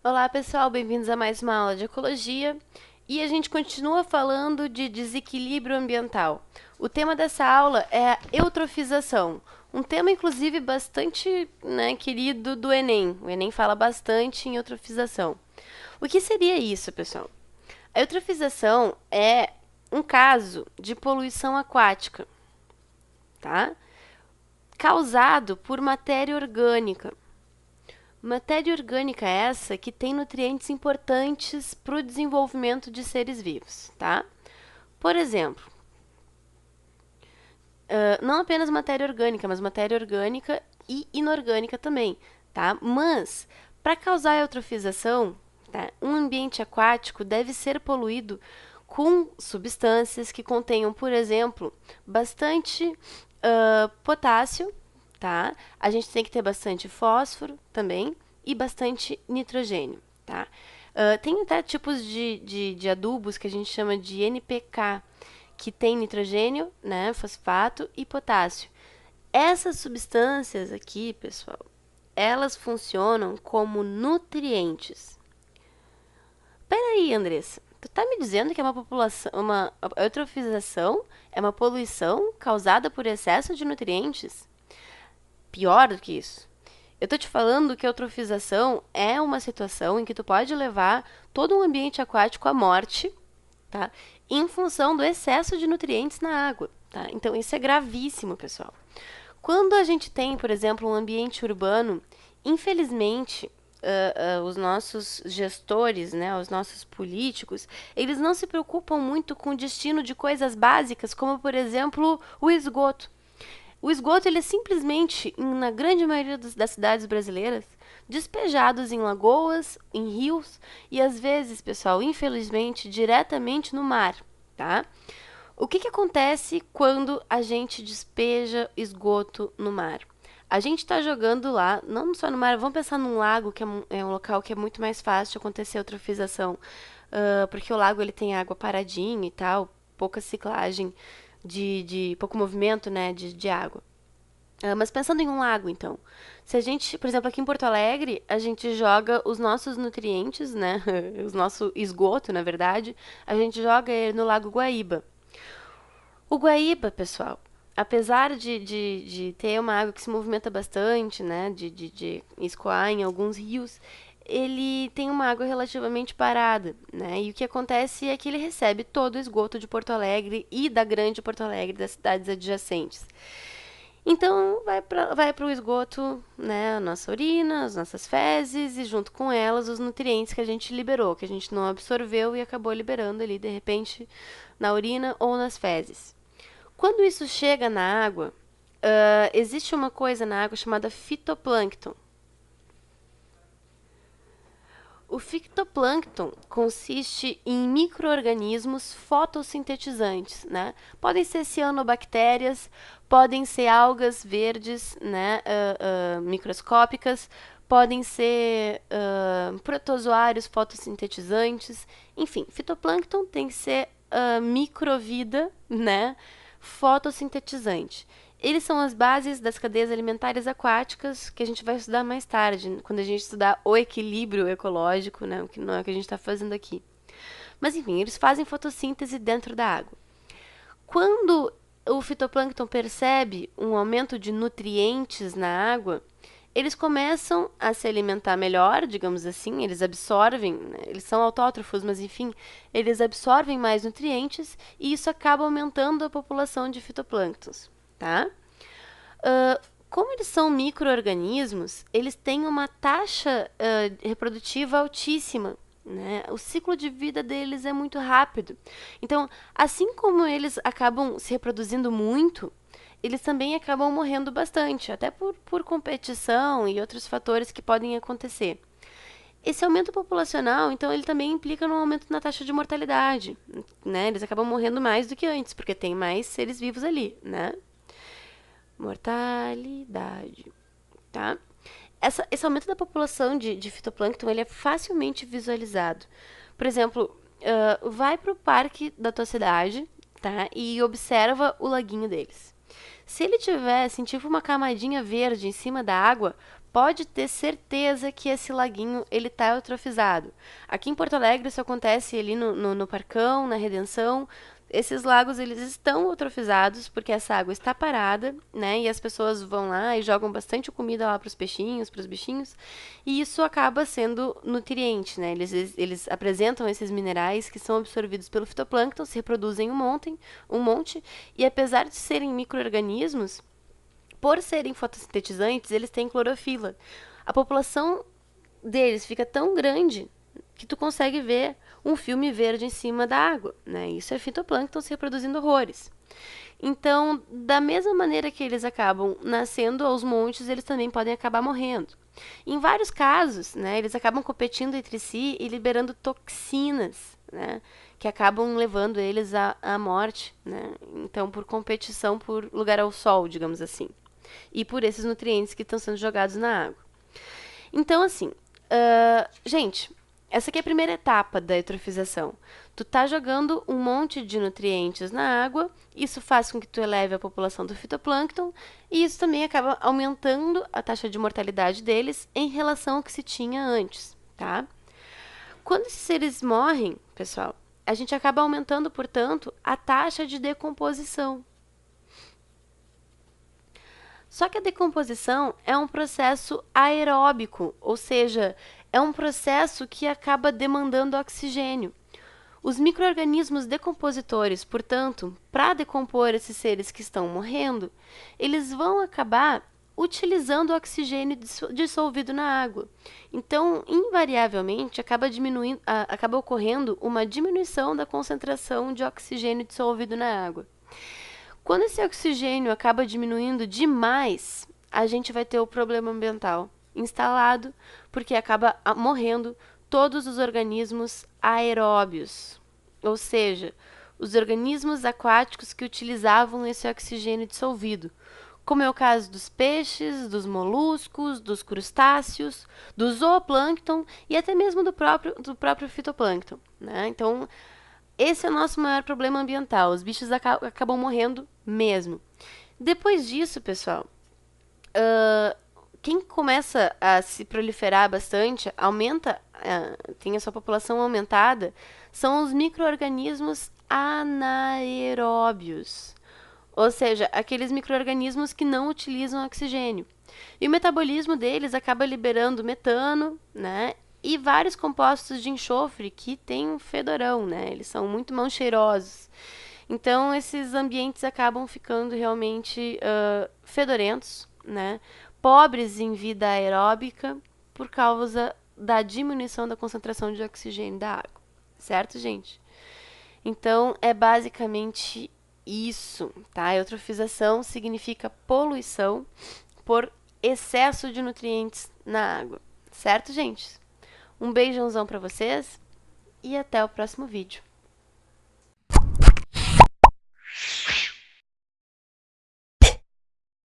Olá, pessoal, bem-vindos a mais uma aula de ecologia. E a gente continua falando de desequilíbrio ambiental. O tema dessa aula é a eutrofização, um tema inclusive bastante, querido do Enem. O Enem fala bastante em eutrofização. O que seria isso, pessoal? A eutrofização é um caso de poluição aquática, tá? Causado por matéria orgânica. Matéria orgânica essa que tem nutrientes importantes para o desenvolvimento de seres vivos, tá? Por exemplo, não apenas matéria orgânica, mas matéria orgânica e inorgânica também, tá? Mas, para causar eutrofização, tá, um ambiente aquático deve ser poluído com substâncias que contenham, por exemplo, bastante potássio, tá? A gente tem que ter bastante fósforo também e bastante nitrogênio, tá? Tem até tipos de adubos que a gente chama de NPK, que tem nitrogênio, né, fosfato e potássio. Essas substâncias aqui, pessoal, elas funcionam como nutrientes. Peraí, Andressa, tu tá me dizendo que é uma eutrofização é uma poluição causada por excesso de nutrientes? Pior do que isso. Eu tô te falando que a eutrofização é uma situação em que tu pode levar todo um ambiente aquático à morte, tá? Em função do excesso de nutrientes na água, tá? Então isso é gravíssimo, pessoal. Quando a gente tem, por exemplo, um ambiente urbano, infelizmente, os nossos gestores, né, os nossos políticos, eles não se preocupam muito com o destino de coisas básicas, como, por exemplo, o esgoto. O esgoto, ele é simplesmente, na grande maioria das cidades brasileiras, despejados em lagoas, em rios e, às vezes, pessoal, infelizmente, diretamente no mar, tá? O que acontece quando a gente despeja esgoto no mar? A gente está jogando lá, não só no mar, vamos pensar num lago, que é um local que é muito mais fácil de acontecer eutrofização, porque o lago ele tem água paradinha e tal, pouca ciclagem de pouco movimento, né, de água. Mas pensando em um lago, então, se a gente, por exemplo, aqui em Porto Alegre, a gente joga os nossos nutrientes, né, o nosso esgoto, na verdade, a gente joga ele no Lago Guaíba. O Guaíba, pessoal, apesar de ter uma água que se movimenta bastante, né, de escoar em alguns rios, ele tem uma água relativamente parada, né? E o que acontece é que ele recebe todo o esgoto de Porto Alegre e da Grande Porto Alegre, das cidades adjacentes. Então, vai para o esgoto, né, a nossa urina, as nossas fezes e junto com elas os nutrientes que a gente liberou, que a gente não absorveu e acabou liberando ali de repente na urina ou nas fezes. Quando isso chega na água, existe uma coisa na água chamada fitoplâncton. O fitoplâncton consiste em micro-organismos fotossintetizantes, né? Podem ser cianobactérias, podem ser algas verdes, né, microscópicas, podem ser protozoários fotossintetizantes, enfim, fitoplâncton tem que ser microvida, né, fotossintetizante. Eles são as bases das cadeias alimentares aquáticas que a gente vai estudar mais tarde, quando a gente estudar o equilíbrio ecológico, né, que não é o que a gente está fazendo aqui. Mas enfim, eles fazem fotossíntese dentro da água. Quando o fitoplâncton percebe um aumento de nutrientes na água, eles começam a se alimentar melhor, digamos assim, eles absorvem, né, eles são autótrofos, mas enfim, eles absorvem mais nutrientes e isso acaba aumentando a população de fitoplânctons, tá? Como eles são micro-organismos, eles têm uma taxa reprodutiva altíssima. Né? O ciclo de vida deles é muito rápido. Então, assim como eles acabam se reproduzindo muito, eles também acabam morrendo bastante, até por competição e outros fatores que podem acontecer. Esse aumento populacional, então, ele também implica no aumento na taxa de mortalidade. Né? Eles acabam morrendo mais do que antes, porque tem mais seres vivos ali, né? Mortalidade, tá? Esse aumento da população de fitoplâncton ele é facilmente visualizado. Por exemplo, vai para o parque da tua cidade, tá? E observa o laguinho deles. Se ele tiver, assim, tipo uma camadinha verde em cima da água, pode ter certeza que esse laguinho ele tá eutrofizado. Aqui em Porto Alegre isso acontece ali no Parcão, na Redenção. Esses lagos eles estão eutrofizados porque essa água está parada, né? E as pessoas vão lá e jogam bastante comida lá para os peixinhos, para os bichinhos, e isso acaba sendo nutriente, né? Eles apresentam esses minerais que são absorvidos pelo fitoplâncton, se reproduzem um monte, e apesar de serem micro-organismos, por serem fotossintetizantes, eles têm clorofila. A população deles fica tão grande que tu consegue ver um filme verde em cima da água, né? Isso é fitoplâncton se reproduzindo horrores. Então, da mesma maneira que eles acabam nascendo aos montes, eles também podem acabar morrendo. Em vários casos, né, eles acabam competindo entre si e liberando toxinas, né, que acabam levando eles à morte, né? Então, por competição por lugar ao sol, digamos assim, e por esses nutrientes que estão sendo jogados na água. Então, assim, gente, essa aqui é a primeira etapa da eutrofização. Tu tá jogando um monte de nutrientes na água, isso faz com que tu eleve a população do fitoplâncton, e isso também acaba aumentando a taxa de mortalidade deles em relação ao que se tinha antes, tá? Quando esses seres morrem, pessoal, a gente acaba aumentando, portanto, a taxa de decomposição. Só que a decomposição é um processo aeróbico, ou seja, é um processo que acaba demandando oxigênio. Os micro-organismos decompositores, portanto, para decompor esses seres que estão morrendo, eles vão acabar utilizando o oxigênio dissolvido na água. Então, invariavelmente, acaba ocorrendo uma diminuição da concentração de oxigênio dissolvido na água. Quando esse oxigênio acaba diminuindo demais, a gente vai ter o problema ambiental instalado, porque acaba morrendo todos os organismos aeróbios, ou seja, os organismos aquáticos que utilizavam esse oxigênio dissolvido, como é o caso dos peixes, dos moluscos, dos crustáceos, do zooplâncton e até mesmo do próprio fitoplâncton, né? Então, esse é o nosso maior problema ambiental. Os bichos acabam morrendo mesmo. Depois disso, pessoal, quem começa a se proliferar bastante, tem a sua população aumentada, são os micro-organismos anaeróbios. Ou seja, aqueles micro-organismos que não utilizam oxigênio. E o metabolismo deles acaba liberando metano, né? E vários compostos de enxofre que têm um fedorão, né? Eles são muito mal cheirosos. Então, esses ambientes acabam ficando realmente fedorentos, né? Pobres em vida aeróbica por causa da diminuição da concentração de oxigênio da água. Certo, gente? Então, é basicamente isso, tá? Eutrofização significa poluição por excesso de nutrientes na água. Certo, gente? Um beijãozão para vocês e até o próximo vídeo.